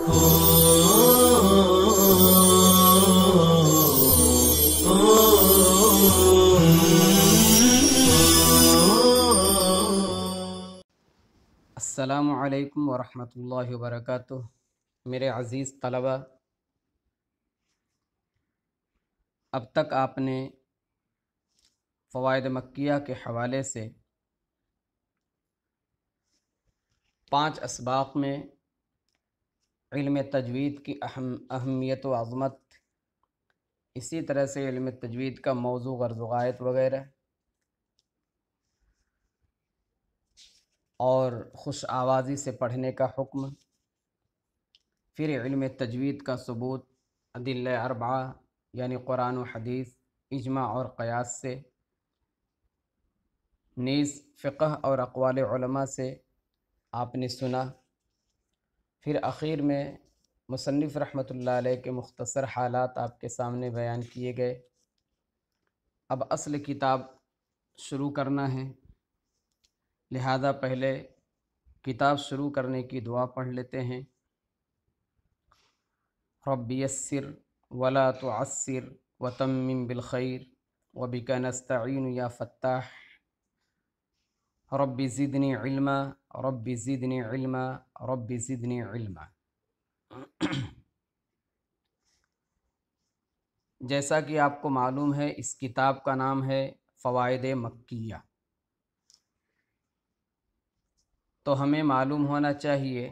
السلام علیکم ورحمۃ اللہ وبرکاتہ۔ میرے عزیز طلبہ، اب تک آپ نے فوائد مکیہ کے حوالے سے 5 اسباق میں علم تجوید کی اہمیت و عظمت، اسی طرح سے علم تجوید کا موضوع، غرض و غایت وغیرہ، اور خوش آوازی سے پڑھنے کا حکم، پھر علم تجوید کا ثبوت ادلہ اربعہ یعنی قرآن و حدیث، اجماع اور قیاس سے، نیز فقہ اور اقوال علماء سے آپ نے سنا۔ پھر اخیر میں مصنف رحمۃ اللہ علیہ کے مختصر حالات آپ کے سامنے بیان کیے گئے۔ اب اصل کتاب شروع کرنا ہے، لہذا پہلے کتاب شروع کرنے کی دعا پڑھ لیتے ہیں۔ رب یسر ولا تعسر وتمم بالخیر وبک نستعین یا فتاح، رب زدنی علما رب زدنی علما رب زدنی علما۔ جیسا کہ آپ کو معلوم ہے، اس کتاب کا نام ہے فوائد مکیہ، تو ہمیں معلوم ہونا چاہیے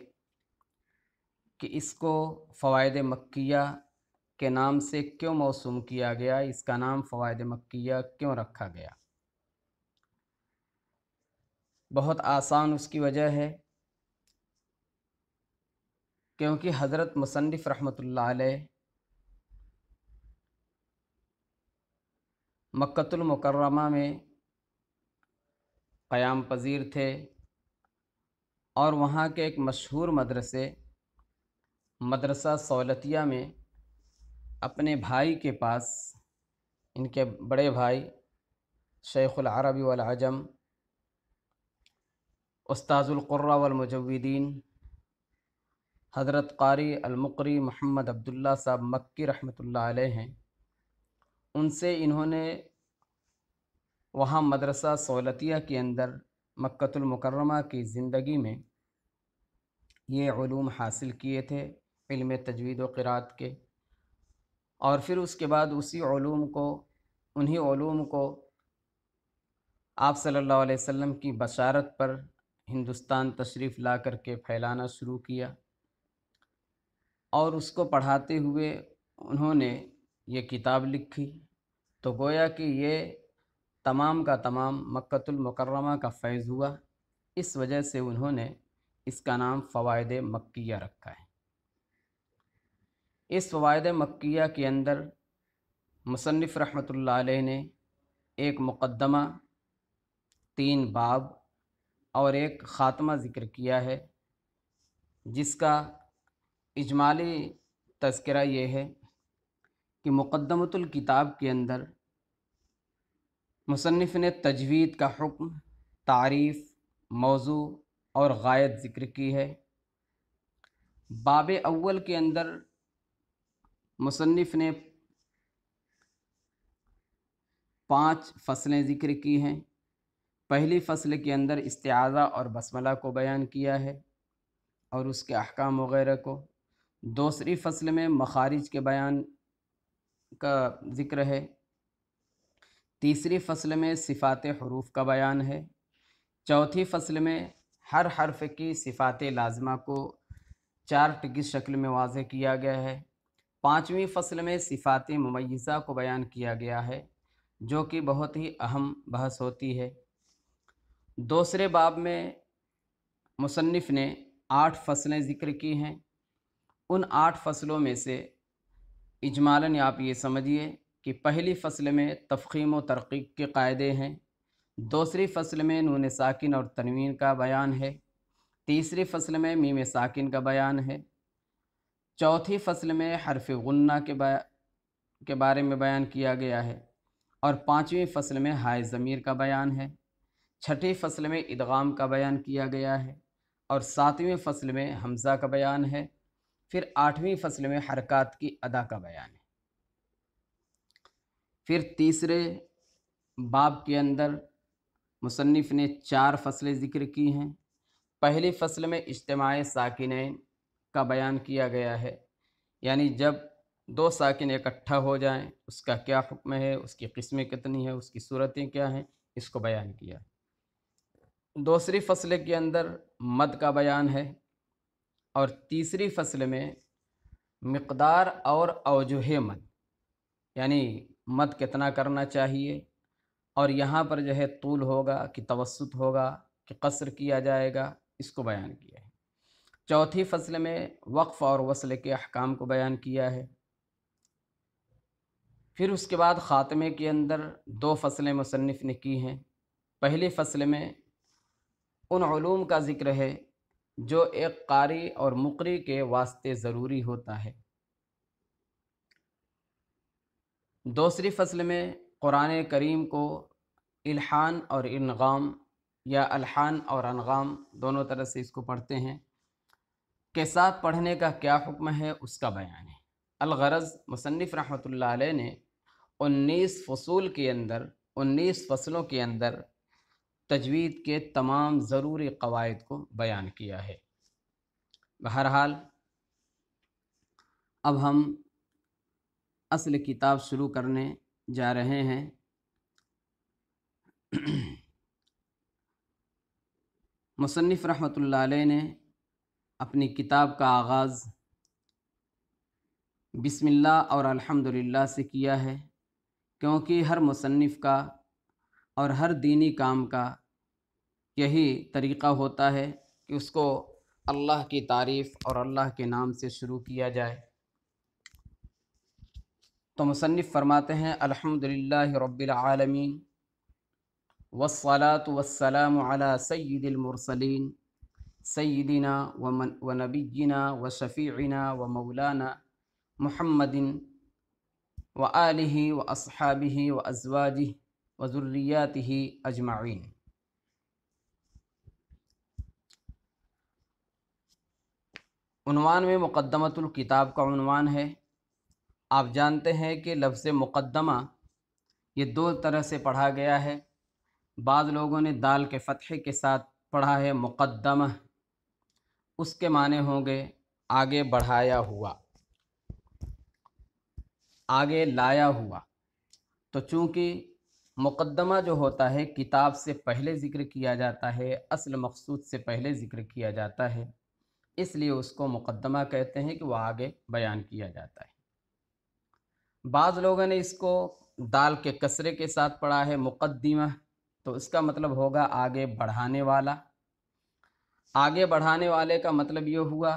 کہ اس کو فوائد مکیہ کے نام سے کیوں موسوم کیا گیا، اس کا نام فوائد مکیہ کیوں رکھا گیا۔ بہت آسان اس کی وجہ ہے، کیونکہ حضرت مصنف رحمۃ اللہ علیہ مکۃ المکرمہ میں قیام پذیر تھے، اور وہاں کے ایک مشہور مدرسہ سولتیہ میں اپنے بھائی کے پاس، ان کے بڑے بھائی شیخ العرب والعجم استاذ القراء والمجودین حضرت قاری المقری محمد عبداللہ صاحب مکی رحمۃ اللہ علیہ ہیں، ان سے انہوں نے وہاں مدرسہ سولتیہ کے اندر مکۃ المکرمہ کی زندگی میں یہ علوم حاصل کیے تھے، علم تجوید و قرات کے، اور پھر اس کے بعد انہی علوم کو آپ صلی اللہ علیہ وسلم کی بشارت پر ہندوستان تشریف لا کر کے پھیلانا شروع کیا، اور اس کو پڑھاتے ہوئے انہوں نے یہ کتاب لکھی۔ تو گویا کہ یہ تمام کا تمام مکۃ المکرمہ کا فیض ہوا، اس وجہ سے انہوں نے اس کا نام فوائد مکیہ رکھا ہے۔ اس فوائد مکیہ کے اندر مصنف رحمۃ اللہ علیہ نے ایک مقدمہ، 3 باب اور ایک خاتمہ ذکر کیا ہے، جس کا اجمالی تذکرہ یہ ہے کہ مقدمۃ الکتاب کے اندر مصنف نے تجوید کا حکم، تعریف، موضوع اور غایت ذکر کی ہے۔ باب اول کے اندر مصنف نے 5 فصلیں ذکر کی ہیں۔ پہلی فصل کے اندر استعاذہ اور بسملہ کو بیان کیا ہے اور اس کے احکام وغیرہ کو۔ دوسری فصل میں مخارج کے بیان کا ذکر ہے۔ تیسری فصل میں صفات حروف کا بیان ہے۔ چوتھی فصل میں ہر حرف کی صفات لازمہ کو 4 ٹکی شکل میں واضح کیا گیا ہے۔ 5ویں فصل میں صفات ممیزہ کو بیان کیا گیا ہے، جو کہ بہت ہی اہم بحث ہوتی ہے۔ دوسرے باب میں مصنف نے 8 فصلیں ذکر کی ہیں۔ ان 8 فصلوں میں سے اجمالاً آپ یہ سمجھیے کہ پہلی فصل میں تفخیم و ترقیق کے قاعدے ہیں، دوسری فصل میں نون ساکن اور تنوین کا بیان ہے، تیسری فصل میں میم ساکن کا بیان ہے، چوتھی فصل میں حرف غنہ کے بارے میں بیان کیا گیا ہے، اور 5ویں فصل میں ہائے ضمیر کا بیان ہے، چھٹی فصل میں ادغام کا بیان کیا گیا ہے، اور 7ویں فصل میں حمزہ کا بیان ہے۔ پھر 8ویں فصل میں حرکات کی ادا کا بیان ہے۔ پھر تیسرے باب کے اندر مصنف نے 4 فصلیں ذکر کی ہیں۔ پہلی فصل میں اجتماع ساکنین کا بیان کیا گیا ہے، یعنی جب 2 ساکن اکٹھا ہو جائیں اس کا کیا حکم ہے، اس کی قسمیں کتنی ہیں، اس کی صورتیں کیا ہیں، اس کو بیان کیا۔ دوسری فصل کے اندر مد کا بیان ہے، اور تیسری فصل میں مقدار اور اوجہ مد، یعنی مد کتنا کرنا چاہیے، اور یہاں پر جو ہے طول ہوگا کہ توسط ہوگا کہ قصر کیا جائے گا، اس کو بیان کیا ہے۔ چوتھی فصل میں وقف اور وصل کے احکام کو بیان کیا ہے۔ پھر اس کے بعد خاتمے کے اندر 2 فصلیں مصنف نے کی ہیں۔ پہلی فصل میں ان علوم کا ذکر ہے جو ایک قاری اور مقری کے واسطے ضروری ہوتا ہے۔ دوسری فصل میں قرآن کریم کو الحان اور انغام یا الحان اور انغام دونوں طرح سے اس کو پڑھتے ہیں کے ساتھ پڑھنے کا کیا حکم ہے، اس کا بیان ہے۔ الغرض مصنف رحمۃ اللہ علیہ نے 19 فصول کے اندر 19 فصلوں کے اندر تجوید کے تمام ضروری قواعد کو بیان کیا ہے۔ بہرحال اب ہم اصل کتاب شروع کرنے جا رہے ہیں۔ مصنف رحمۃ اللہ علیہ نے اپنی کتاب کا آغاز بسم اللہ اور الحمدللہ سے کیا ہے، کیونکہ ہر مصنف کا اور ہر دینی کام کا یہی طریقہ ہوتا ہے کہ اس کو اللہ کی تعریف اور اللہ کے نام سے شروع کیا جائے۔ تو مصنف فرماتے ہیں الحمدللہ رب العالمین والصلاة والسلام علی سید المرسلین سیدنا و نبینا و شفیعنا و مولانا محمد و آلہ و اصحابہ و ازواجہ و ذریاتہ اجمعین۔ عنوان میں مقدمۃ الکتاب کا عنوان ہے۔ آپ جانتے ہیں کہ لفظ مقدمہ یہ 2 طرح سے پڑھا گیا ہے۔ بعض لوگوں نے دال کے فتحے کے ساتھ پڑھا ہے مقدمہ، اس کے معنی ہوں گے آگے بڑھایا ہوا، آگے لایا ہوا۔ تو چونکہ مقدمہ جو ہوتا ہے کتاب سے پہلے ذکر کیا جاتا ہے، اصل مقصود سے پہلے ذکر کیا جاتا ہے، اس لیے اس کو مقدمہ کہتے ہیں کہ وہ آگے بیان کیا جاتا ہے۔ بعض لوگوں نے اس کو دال کے کسرے کے ساتھ پڑھا ہے مقدمہ، تو اس کا مطلب ہوگا آگے بڑھانے والا۔ آگے بڑھانے والے کا مطلب یہ ہوا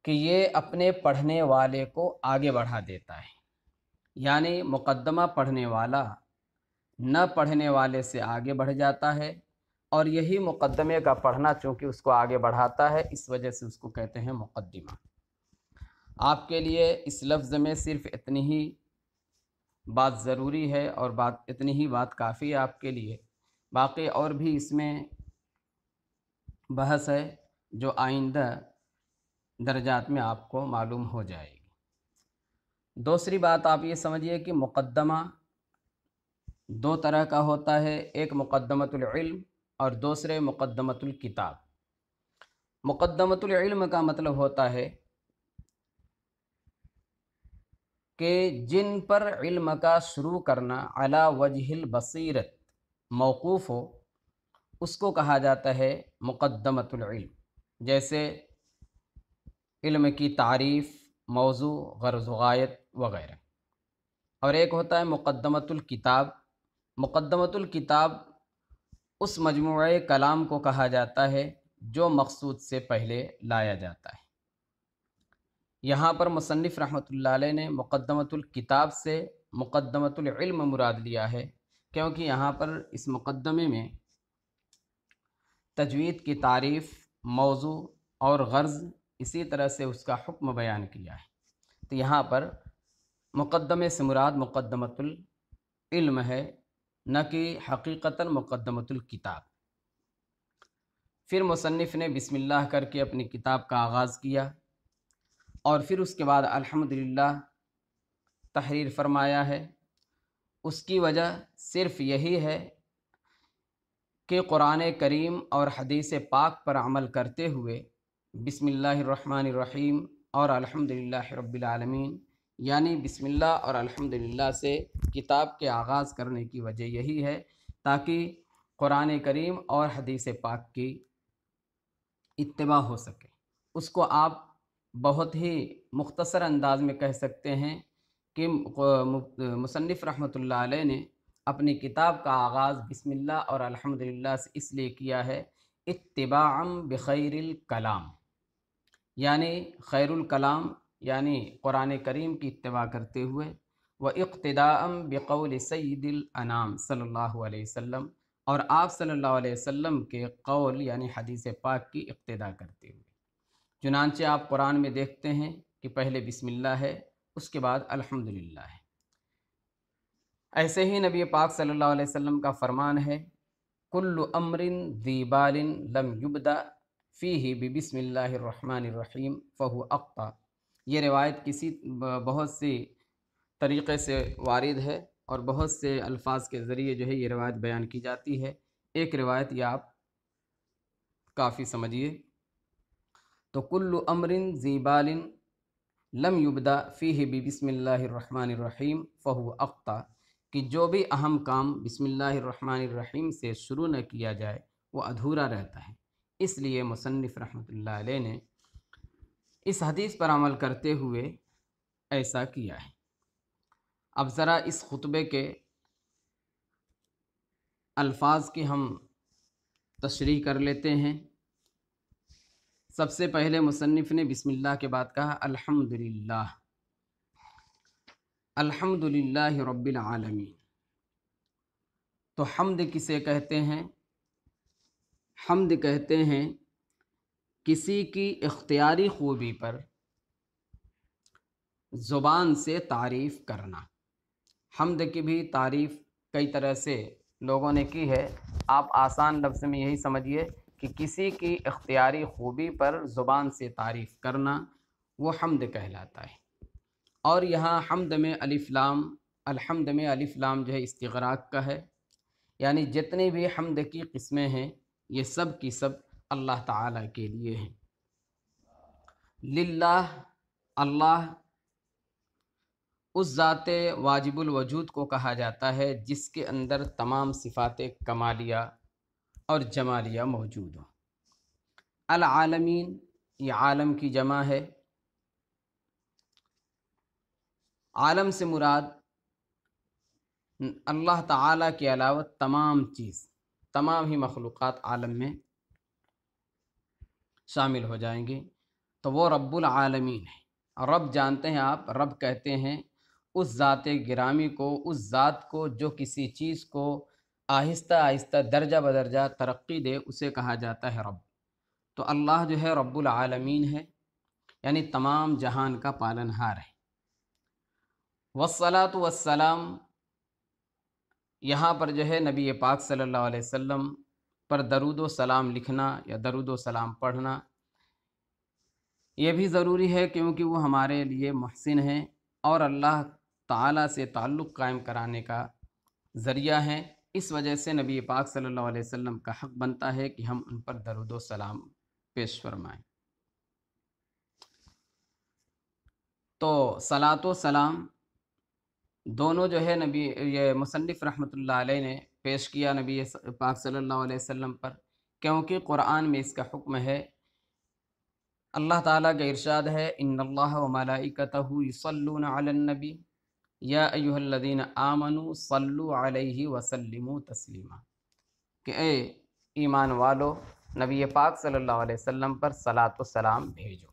کہ یہ اپنے پڑھنے والے کو آگے بڑھا دیتا ہے، یعنی مقدمہ پڑھنے والا نہ پڑھنے والے سے آگے بڑھ جاتا ہے، اور یہی مقدمے کا پڑھنا چونکہ اس کو آگے بڑھاتا ہے، اس وجہ سے اس کو کہتے ہیں مقدمہ۔ آپ کے لیے اس لفظ میں صرف اتنی ہی بات ضروری ہے اور اتنی ہی بات کافی ہے آپ کے لیے، باقی اور بھی اس میں بحث ہے جو آئندہ درجات میں آپ کو معلوم ہو جائے گی۔ دوسری بات آپ یہ سمجھیے کہ مقدمہ 2 طرح کا ہوتا ہے، ایک مقدمۃ العلم اور دوسرے مقدمۃ الکتاب۔ مقدمۃ العلم کا مطلب ہوتا ہے کہ جن پر علم کا شروع کرنا علی وجہ البصیرت موقوف ہو، اس کو کہا جاتا ہے مقدمۃ العلم، جیسے علم کی تعریف، موضوع، غرض و غایت وغیرہ۔ اور ایک ہوتا ہے مقدمۃ الکتاب۔ مقدمۃ الکتاب اس مجموعہ کلام کو کہا جاتا ہے جو مقصود سے پہلے لایا جاتا ہے۔ یہاں پر مصنف رحمۃ اللہ علیہ نے مقدمۃ الکتاب سے مقدمۃ العلم مراد لیا ہے، کیونکہ یہاں پر اس مقدمے میں تجوید کی تعریف، موضوع اور غرض، اسی طرح سے اس کا حکم بیان کیا ہے۔ تو یہاں پر مقدمے سے مراد مقدمۃ العلم ہے، نہ کہ حقیقتاً مقدمۃ الکتاب۔ پھر مصنف نے بسم اللہ کر کے اپنی کتاب کا آغاز کیا۔ اور پھر اس کے بعد الحمدللہ تحریر فرمایا ہے، اس کی وجہ صرف یہی ہے کہ قرآن کریم اور حدیث پاک پر عمل کرتے ہوئے بسم اللہ الرحمن الرحیم اور الحمدللہ رب العالمین، یعنی بسم اللہ اور الحمدللہ سے کتاب کے آغاز کرنے کی وجہ یہی ہے تاکہ قرآن کریم اور حدیث پاک کی اتباع ہو سکے۔ اس کو آپ بہت ہی مختصر انداز میں کہہ سکتے ہیں کہ مصنف رحمۃ اللہ علیہ نے اپنی کتاب کا آغاز بسم اللہ اور الحمدللہ سے اس لیے کیا ہے اتباعا بخیر الکلام، یعنی خیر الکلام یعنی قرآن کریم کی اتباع کرتے ہوئے، و اقتداء بقول سید الانام صلی اللہ علیہ وسلم، اور آپ صلی اللہ علیہ وسلم کے قول یعنی حدیث پاک کی اقتداء کرتے ہوئے۔ چنانچہ آپ قرآن میں دیکھتے ہیں کہ پہلے بسم اللہ ہے، اس کے بعد الحمدللہ ہے۔ ایسے ہی نبی پاک صلی اللہ علیہ وسلم کا فرمان ہے کل امر ذی بال لم یبدأ فیہ ببسم اللہ الرحمن الرحیم فہو اقطع۔ یہ روایت بہت سی طریقے سے وارد ہے اور بہت سے الفاظ کے ذریعے جو ہے یہ روایت بیان کی جاتی ہے۔ ایک روایت یہ آپ کافی سمجھیے تو کل امر ذی بال لم یبدأ فیہ ببسم اللہ الرحمن الرحیم فہو اقطع، کہ جو بھی اہم کام بسم اللہ الرحمن الرحیم سے شروع نہ کیا جائے وہ ادھورا رہتا ہے۔ اس لیے مصنف رحمۃ اللہ علیہ نے اس حدیث پر عمل کرتے ہوئے ایسا کیا ہے۔ اب ذرا اس خطبے کے الفاظ کی ہم تشریح کر لیتے ہیں۔ سب سے پہلے مصنف نے بسم اللہ کے بعد کہا الحمدللہ، الحمدللہ رب العالمین۔ تو حمد کسے کہتے ہیں؟ حمد کہتے ہیں کسی کی اختیاری خوبی پر زبان سے تعریف کرنا۔ حمد کی بھی تعریف کئی طرح سے لوگوں نے کی ہے، آپ آسان لفظ میں یہی سمجھیے کہ کسی کی اختیاری خوبی پر زبان سے تعریف کرنا وہ حمد کہلاتا ہے۔ اور یہاں حمد میں الف لام، الحمد میں الف لام جو ہے استغراق کا ہے، یعنی جتنی بھی حمد کی قسمیں ہیں یہ سب کی سب اللہ تعالیٰ کے لیے ہیں۔ للہ، اللہ اس ذات واجب الوجود کو کہا جاتا ہے جس کے اندر تمام صفات کمالیہ اور جمالیہ موجود ہوں۔ العالمین، یہ عالم کی جمع ہے۔ عالم سے مراد اللہ تعالیٰ کے علاوہ تمام چیز، تمام ہی مخلوقات عالم میں شامل ہو جائیں گے، تو وہ رب العالمین ہے۔ رب جانتے ہیں آپ، رب کہتے ہیں اس ذات گرامی کو، اس ذات کو جو کسی چیز کو آہستہ آہستہ درجہ بدرجہ ترقی دے، اسے کہا جاتا ہے رب۔ تو اللہ جو ہے رب العالمین ہے، یعنی تمام جہان کا پالنہار ہے۔ والصلاۃ والسلام، یہاں پر جو ہے نبی پاک صلی اللہ علیہ وسلم پر درود و سلام لکھنا یا درود و سلام پڑھنا یہ بھی ضروری ہے، کیونکہ وہ ہمارے لیے محسن ہیں اور اللہ تعالیٰ سے تعلق قائم کرانے کا ذریعہ ہیں۔ اس وجہ سے نبی پاک صلی اللہ علیہ وسلم کا حق بنتا ہے کہ ہم ان پر درود و سلام پیش فرمائیں۔ تو صلاۃ و سلام دونوں جو ہے یہ مصنف رحمۃ اللہ علیہ نے پیش کیا نبی پاک صلی اللہ علیہ وسلم پر، کیونکہ قرآن میں اس کا حکم ہے۔ اللہ تعالیٰ کا ارشاد ہے ان اللہ و ملائکتہ یصلون علی النبی یا ایھا الذین آمنوا صلوا علیہ وسلموا تسلیما، کہ اے ایمان والو نبی پاک صلی اللہ علیہ وسلم پر صلاۃ و سلام بھیجو۔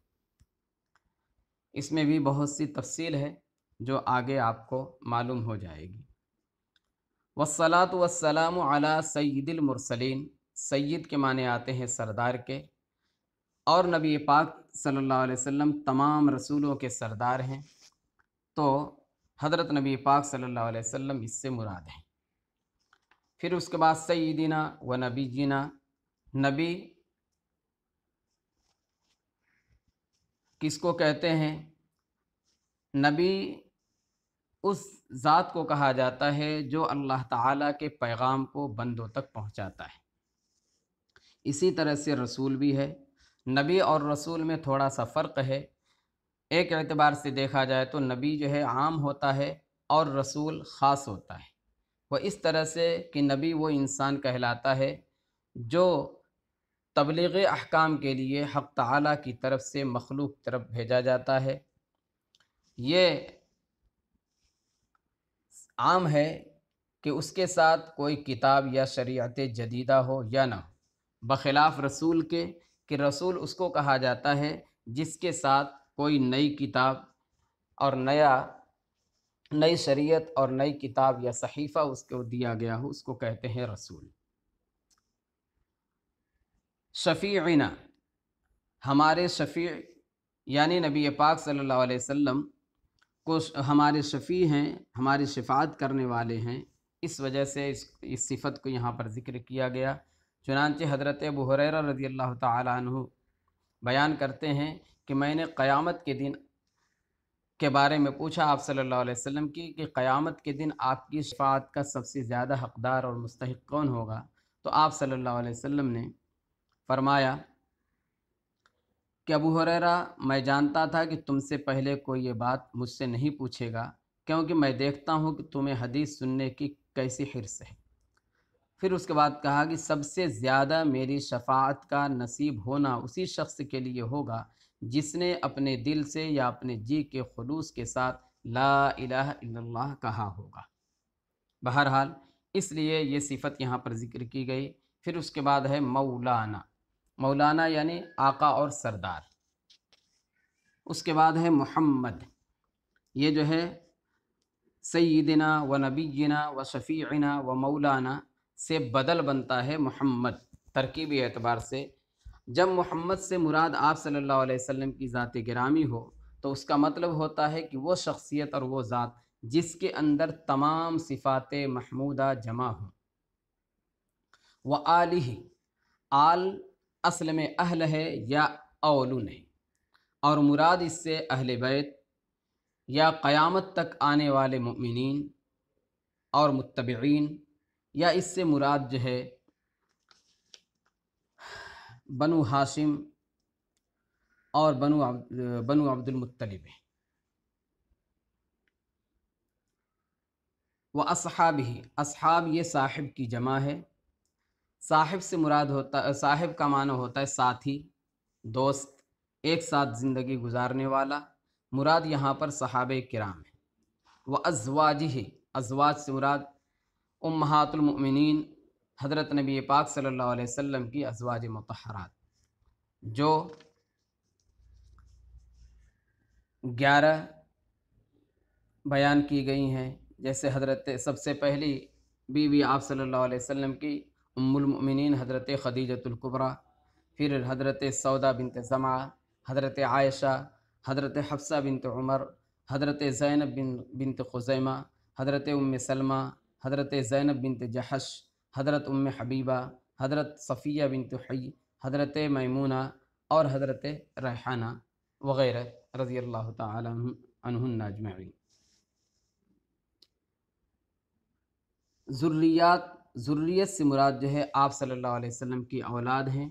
اس میں بھی بہت سی تفصیل ہے جو آگے آپ کو معلوم ہو جائے گی۔ والصلاۃ والسلام علی سید المرسلین، سید کے معنی آتے ہیں سردار کے، اور نبی پاک صلی اللہ علیہ وسلم تمام رسولوں کے سردار ہیں، تو حضرت نبی پاک صلی اللہ علیہ وسلم اس سے مراد ہیں۔ پھر اس کے بعد سیدنا و نبینا، نبی کس کو کہتے ہیں؟ نبی اس ذات کو کہا جاتا ہے جو اللہ تعالیٰ کے پیغام کو بندوں تک پہنچاتا ہے۔ اسی طرح سے رسول بھی ہے۔ نبی اور رسول میں تھوڑا سا فرق ہے۔ ایک اعتبار سے دیکھا جائے تو نبی جو ہے عام ہوتا ہے اور رسول خاص ہوتا ہے۔ وہ اس طرح سے کہ نبی وہ انسان کہلاتا ہے جو تبلیغ احکام کے لیے حق تعالیٰ کی طرف سے مخلوق کی طرف بھیجا جاتا ہے۔ یہ عام ہے کہ اس کے ساتھ کوئی کتاب یا شریعت جدیدہ ہو یا نہ ہو، بخلاف رسول کے کہ رسول اس کو کہا جاتا ہے جس کے ساتھ کوئی نئی کتاب اور نئی شریعت اور نئی کتاب یا صحیفہ اس کو دیا گیا ہو، اس کو کہتے ہیں رسول۔ شفیعنا، ہمارے شفیع یعنی نبی پاک صلی اللہ علیہ وسلم کو ہمارے شفیع ہیں، ہماری شفاعت کرنے والے ہیں، اس وجہ سے اس صفت کو یہاں پر ذکر کیا گیا۔ چنانچہ حضرت ابو ہریرہ رضی اللہ تعالیٰ عنہ بیان کرتے ہیں کہ میں نے قیامت کے دن کے بارے میں پوچھا آپ صلی اللہ علیہ وسلم کی کہ قیامت کے دن آپ کی شفاعت کا سب سے زیادہ حقدار اور مستحق کون ہوگا؟ تو آپ صلی اللہ علیہ وسلم نے فرمایا کہ ابو ہریرہ، میں جانتا تھا کہ تم سے پہلے کوئی یہ بات مجھ سے نہیں پوچھے گا، کیونکہ میں دیکھتا ہوں کہ تمہیں حدیث سننے کی کیسی حرص ہے۔ پھر اس کے بعد کہا کہ سب سے زیادہ میری شفاعت کا نصیب ہونا اسی شخص کے لیے ہوگا جس نے اپنے دل سے یا اپنے جی کے خلوص کے ساتھ لا الہ الا اللہ کہا ہوگا۔ بہرحال اس لیے یہ صفت یہاں پر ذکر کی گئی۔ پھر اس کے بعد ہے مولانا، مولانا یعنی آقا اور سردار۔ اس کے بعد ہے محمد، یہ جو ہے سیدنا و نبینا و شفیعنا و مولانا سے بدل بنتا ہے محمد ترکیبی اعتبار سے۔ جب محمد سے مراد آپ صلی اللہ علیہ وسلم کی ذات گرامی ہو تو اس کا مطلب ہوتا ہے کہ وہ شخصیت اور وہ ذات جس کے اندر تمام صفات محمودہ جمع ہوں۔ و آلہ، آل اصل میں اہل ہے یا اولن ہے، اور مراد اس سے اہل بیت یا قیامت تک آنے والے مؤمنین اور متبعین، یا اس سے مراد جو ہے بنو ہاشم اور بنو عبد المطلب ہے۔ وہ اصحابہ، اصحاب یہ صاحب کی جمع ہے۔ صاحب سے مراد صاحب کا معنی ہوتا ہے ساتھی، دوست، ایک ساتھ زندگی گزارنے والا۔ مراد یہاں پر صحابہ کرام ہے۔ وہ ازواجہ، ازواج سے مراد امہات المؤمنین حضرت نبی پاک صلی اللہ علیہ وسلم کی ازواج مطہرات، جو 11 بیان کی گئی ہیں۔ جیسے حضرت سب سے پہلی بیوی آپ صلی اللہ علیہ وسلم کی ام المؤمنین حضرت خدیجۃ الکبریٰ، پھر حضرت سودا بنت زمعہ، حضرت عائشہ، حضرت حفصہ بنت عمر، حضرت زینب بنت خزیمہ، حضرت ام سلمہ، حضرت زینب بنت جحش، حضرت ام حبیبہ، حضرت صفیہ بنت حی، حضرت میمونہ اور حضرت ریحانہ وغیرہ رضی اللہ تعالی عنہن اجمعین۔ ذریت سے مراد جو ہے آپ صلی اللہ علیہ وسلم کی اولاد ہیں،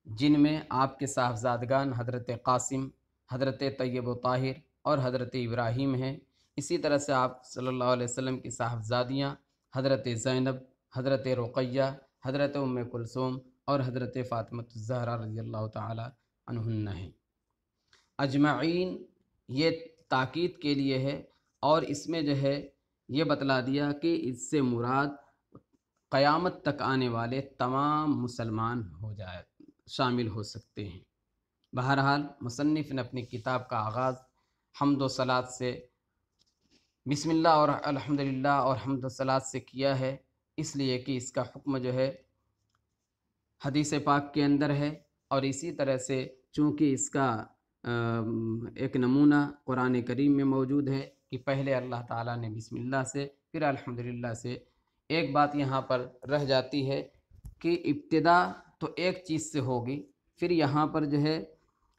جن میں آپ کے صاحبزادگان حضرت قاسم، حضرت طیب و طاہر اور حضرت ابراہیم ہیں۔ اسی طرح سے آپ صلی اللہ علیہ وسلم کی صاحبزادیاں حضرت زینب، حضرت رقیہ، حضرت ام کلثوم اور حضرت فاطمہ الزہرا رضی اللہ تعالی عنہن ہیں۔ اجمعین یہ تاکید کے لیے ہے، اور اس میں جو ہے یہ بتلا دیا کہ اس سے مراد قیامت تک آنے والے تمام مسلمان شامل ہو سکتے ہیں۔ بہرحال مصنف نے اپنی کتاب کا آغاز حمد و صلات سے، بسم اللہ اور الحمدللہ اور حمد و صلات سے کیا ہے، اس لیے کہ اس کا حکم جو ہے حدیث پاک کے اندر ہے، اور اسی طرح سے چونکہ اس کا ایک نمونہ قرآن کریم میں موجود ہے کہ پہلے اللہ تعالیٰ نے بسم اللہ سے پھر الحمدللہ سے۔ ایک بات یہاں پر رہ جاتی ہے کہ ابتدا تو ایک چیز سے ہوگی، پھر یہاں پر جو ہے